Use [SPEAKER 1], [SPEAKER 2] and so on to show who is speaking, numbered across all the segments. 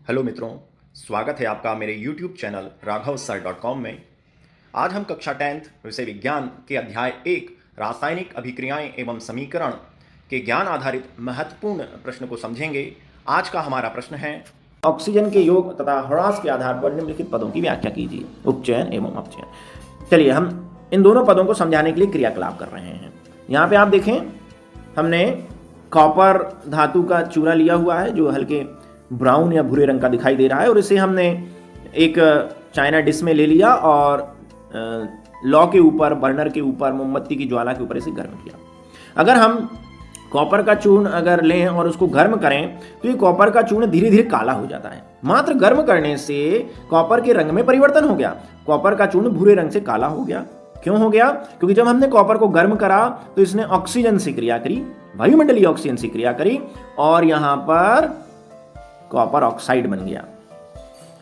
[SPEAKER 1] Hello मित्रों, स्वागत है आपका मेरे YouTube चैनल raghavassar.com में। आज हम कक्षा 10th विषय विज्ञान के अध्याय 1 रासायनिक अभिक्रियाएं एवं समीकरण के ज्ञान आधारित महत्वपूर्ण प्रश्न को समझेंगे। आज का हमारा प्रश्न है, ऑक्सीजन के योग तथा ह्रास के आधार पर निम्नलिखित पदों की व्याख्या कीजिए। उपचयन एवं अपचयन। चलिए हम इन दोनों पदों को समझाने के लिए क्रियाकलाप कर रहे हैं। यहाँ पे आप देखें, हमने कॉपर धातु का चूरा लिया हुआ है जो हल्के ब्राउन या भूरे रंग का दिखाई दे रहा है, और इसे हमने एक चाइना डिश में ले लिया और लौ के ऊपर, बर्नर के ऊपर, मोमबत्ती की ज्वाला के ऊपर इसे गर्म किया। अगर हम कॉपर का चूर्ण अगर लें और उसको गर्म करें तो ये कॉपर का चूर्ण धीरे धीरे काला हो जाता है। मात्र गर्म करने से कॉपर के रंग में परिवर्तन हो गया, कॉपर का चूर्ण भूरे रंग से काला हो गया। क्यों हो गया? क्योंकि जब हमने कॉपर को गर्म करा तो इसने ऑक्सीजन से क्रिया करी, वायुमंडलीय ऑक्सीजन से क्रिया करी, और यहां पर कॉपर ऑक्साइड बन गया।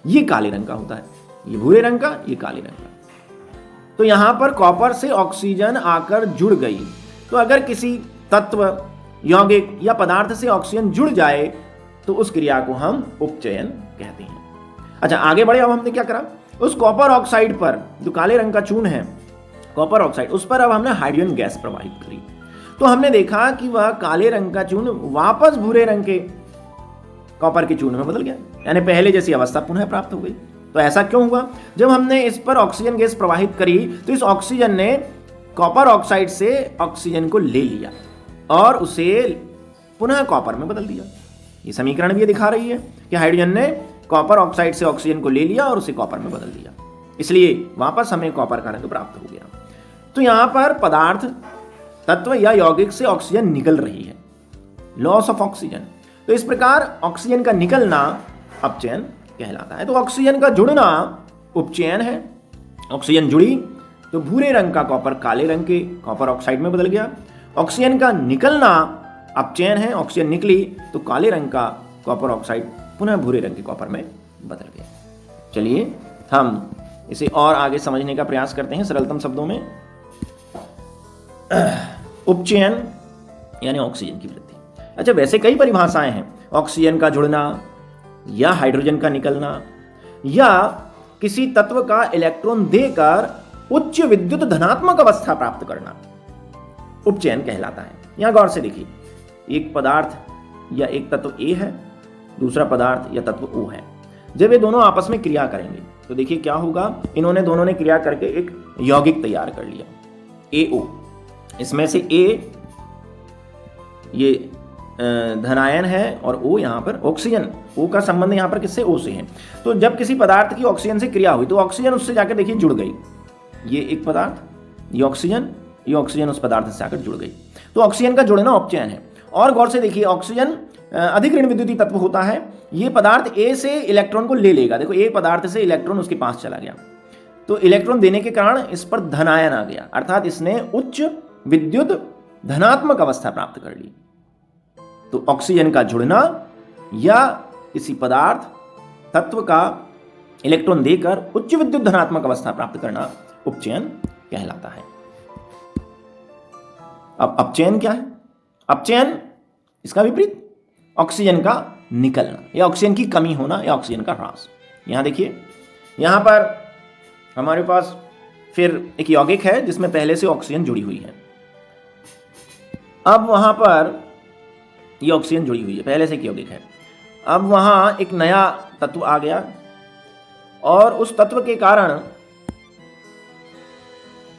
[SPEAKER 1] ये काले रंग का होता है, ये भूरे रंग का, ये काले रंग का। तो यहां पर कॉपर से ऑक्सीजन आकर जुड़ गई। तो अगर किसी तत्व, यौगिक या पदार्थ से ऑक्सीजन जुड़ जाए तो उस क्रिया को हम उपचयन कहते हैं। अच्छा, आगे बढ़े। अब हमने क्या करा, उस कॉपर ऑक्साइड पर, जो काले रंग का चूर्ण है कॉपर ऑक्साइड, उस पर अब हमने हाइड्रोजन गैस प्रवाहित करी। तो हमने देखा कि वह काले रंग का चूर्ण वापस भूरे रंग के कॉपर के चूर्ण में बदल गया, यानी पहले जैसी अवस्था पुनः प्राप्त हो गई। तो ऐसा क्यों हुआ? जब हमने इस पर ऑक्सीजन गैस प्रवाहित करी तो इस ऑक्सीजन ने कॉपर ऑक्साइड से ऑक्सीजन को ले लिया और उसे पुनः कॉपर में बदल दिया। ये समीकरण भी दिखा रही है कि हाइड्रोजन ने कॉपर ऑक्साइड से ऑक्सीजन को ले लिया और उसे कॉपर में बदल दिया, इसलिए वापस हमें कॉपर का रंग प्राप्त हो गया। तो यहां पर पदार्थ, तत्व या यौगिक से ऑक्सीजन निकल रही है, लॉस ऑफ ऑक्सीजन। तो इस प्रकार ऑक्सीजन का निकलना अपचयन कहलाता है। तो ऑक्सीजन का जुड़ना उपचयन है। ऑक्सीजन जुड़ी तो भूरे रंग का कॉपर काले रंग के कॉपर ऑक्साइड में बदल गया। ऑक्सीजन का निकलना अपचयन है। ऑक्सीजन निकली तो काले रंग का कॉपर ऑक्साइड पुनः भूरे रंग के कॉपर में बदल गया। चलिए हम इसे और आगे समझने का प्रयास करते हैं सरलतम शब्दों में। उपचयन यानी ऑक्सीजन की वृद्धि। अच्छा, वैसे कई परिभाषाएं हैं। ऑक्सीजन का जुड़ना या हाइड्रोजन का निकलना या किसी तत्व का इलेक्ट्रॉन देकर उच्च विद्युत धनात्मक अवस्था प्राप्त करना उपचयन कहलाता है। यहां गौर से देखिए, एक पदार्थ या एक तत्व ए है, दूसरा पदार्थ या तत्व ओ है। जब ये दोनों आपस में क्रिया करेंगे तो देखिए क्या होगा। इन्होंने दोनों ने क्रिया करके एक यौगिक तैयार कर लिया, AO। इसमें से A ये धनायन है और O यहाँ पर ऑक्सीजन। O का संबंध यहाँ पर किससे? O से है। तो जब किसी पदार्थ की ऑक्सीजन से क्रिया हुई तो ऑक्सीजन उससे जाकर देखिए जुड़ गई। ये एक पदार्थ, ये ऑक्सीजन उस पदार्थ से जाकर जुड़ गई। तो ऑक्सीजन का जुड़ना उपचयन है। और गौर से देखिए, ऑक्सीजन अधिक ऋण विद्युतीय तत्व होता है। ये पदार्थ A से इलेक्ट्रॉन को ले लेगा। देखो, A पदार्थ से इलेक्ट्रॉन उसके पास चला गया, तो इलेक्ट्रॉन देने के कारण इस पर धनायन आ गया, अर्थात इसने उच्च विद्युत धनात्मक अवस्था प्राप्त कर ली। तो ऑक्सीजन का जुड़ना या किसी पदार्थ, तत्व का इलेक्ट्रॉन देकर उच्च विद्युत धनात्मक अवस्था प्राप्त करना उपचयन कहलाता है। अब अपचयन क्या है? अपचयन इसका विपरीत, ऑक्सीजन का निकलना या ऑक्सीजन की कमी होना या ऑक्सीजन का ह्रास। यहां देखिए, यहां पर हमारे पास फिर एक यौगिक है जिसमें पहले से ऑक्सीजन जुड़ी हुई है। अब वहां पर ये ऑक्सीजन जुड़ी हुई है, पहले से एक यौगिक है। अब वहां एक नया तत्व आ गया और उस तत्व के कारण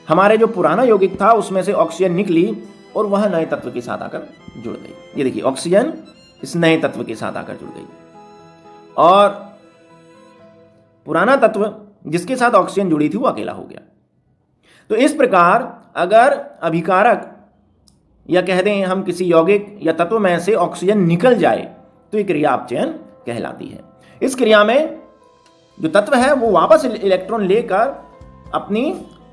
[SPEAKER 1] हमारे जो पुराना यौगिक था उसमें से ऑक्सीजन निकली और वह नए तत्व के साथ आकर जुड़ गई। ये देखिए, ऑक्सीजन इस नए तत्व के साथ आकर जुड़ गई और पुराना तत्व जिसके साथ ऑक्सीजन जुड़ी थी वो अकेला हो गया। तो इस प्रकार अगर अभिकारक या कह दें हम किसी यौगिक या तत्व में से ऑक्सीजन निकल जाए तो ये क्रिया अपचयन कहलाती है। इस क्रिया में जो तत्व है वो वापस इलेक्ट्रॉन लेकर अपनी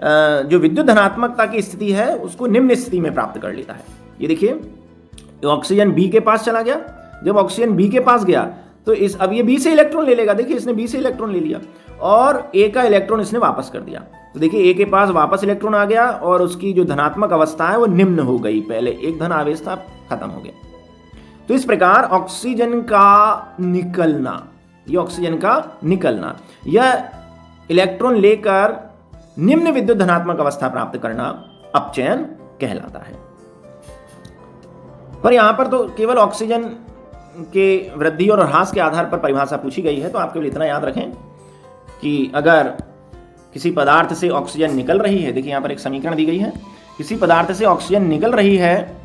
[SPEAKER 1] जो विद्युत धनात्मकता की स्थिति है उसको निम्न स्थिति में प्राप्त कर लेता है। ये देखिए, तो ऑक्सीजन B के पास चला गया। जब ऑक्सीजन B के पास गया तो अब ये B से इलेक्ट्रॉन ले लेगा। देखिए, इसने B से इलेक्ट्रॉन ले लिया और A का इलेक्ट्रॉन इसने वापस कर दिया। तो देखिए, A के पास वापस इलेक्ट्रॉन आ गया और उसकी जो धनात्मक अवस्था है वो निम्न हो गई। पहले एक धन आवेश था, खत्म हो गया। तो इस प्रकार ऑक्सीजन का निकलना
[SPEAKER 2] ये ऑक्सीजन का निकलना। यह इलेक्ट्रॉन लेकर निम्न विद्युत धनात्मक अवस्था प्राप्त करना अपचयन कहलाता है। पर यहां पर तो केवल ऑक्सीजन के वृद्धि और ह्रास के आधार पर परिभाषा पूछी गई है, तो आप केवल इतना याद रखें कि अगर किसी पदार्थ से ऑक्सीजन निकल रही है, देखिए यहां पर एक समीकरण दी गई है, किसी पदार्थ से ऑक्सीजन निकल रही है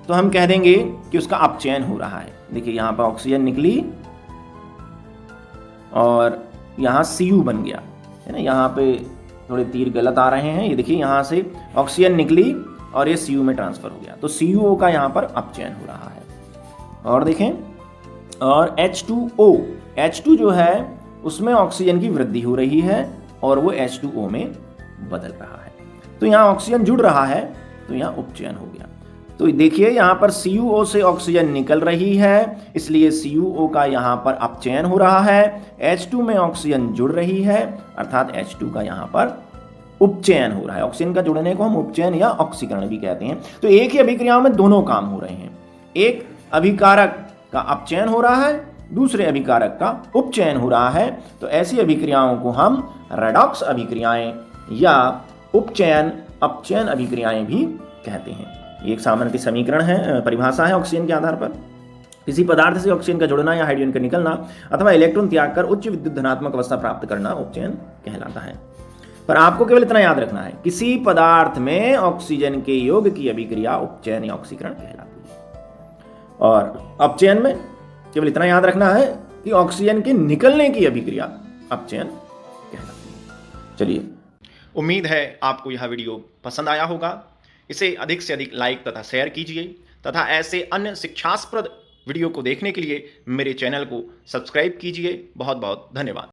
[SPEAKER 2] तो हम कह देंगे कि उसका अपचयन हो रहा है। देखिए यहां पर ऑक्सीजन निकली और यहां Cu बन गया है ना, यहां पे थोड़े तीर गलत आ रहे हैं, ये देखिए यहां से ऑक्सीजन निकली और ये Cu में ट्रांसफर हो गया, तो CuO का यहां पर अपचयन हो रहा है। और देखें, और H2O, H2 जो है उसमें ऑक्सीजन की वृद्धि हो रही है और वो H2O में बदल रहा है, तो यहां ऑक्सीजन जुड़ रहा है, तो यहां उपचयन हो गया। तो देखिए यहां पर CuO से ऑक्सीजन निकल रही है, इसलिए CuO का यहां पर अपचयन हो रहा है। H2 में ऑक्सीजन जुड़ रही है, अर्थात H2 का यहां पर उपचयन हो रहा है। ऑक्सीजन का जुड़ने को हम उपचयन या ऑक्सीकरण भी कहते हैं। तो एक ही अभिक्रियाओं में दोनों काम हो रहे हैं, एक अभिकारक का अपचयन हो रहा है, दूसरे अभिकारक का उपचयन हो रहा है। तो ऐसी अभिक्रियाओं को हम रेडॉक्स अभिक्रियाएं या उपचयन अपचयन अभिक्रियाएं भी कहते हैं। ये एक सामान्य समीकरण है, परिभाषा है ऑक्सीजन के आधार पर। किसी पदार्थ से ऑक्सीजन का जुड़ना या हाइड्रोजन का निकलना अथवा इलेक्ट्रॉन त्याग कर उच्च विद्युत धनात्मक अवस्था प्राप्त करना उपचयन कहलाता है। पर आपको केवल इतना याद रखना है, किसी पदार्थ में ऑक्सीजन के योग की अभिक्रिया उपचयन या ऑक्सीकरण कहलाती है। और अपचयन में केवल इतना याद रखना है कि ऑक्सीजन के निकलने की अभिक्रिया अपचयन कहलाती है। चलिए,
[SPEAKER 1] उम्मीद है आपको यह वीडियो पसंद आया होगा। इसे अधिक से अधिक लाइक तथा शेयर कीजिए तथा ऐसे अन्य शिक्षास्पद वीडियो को देखने के लिए मेरे चैनल को सब्सक्राइब कीजिए। बहुत बहुत धन्यवाद।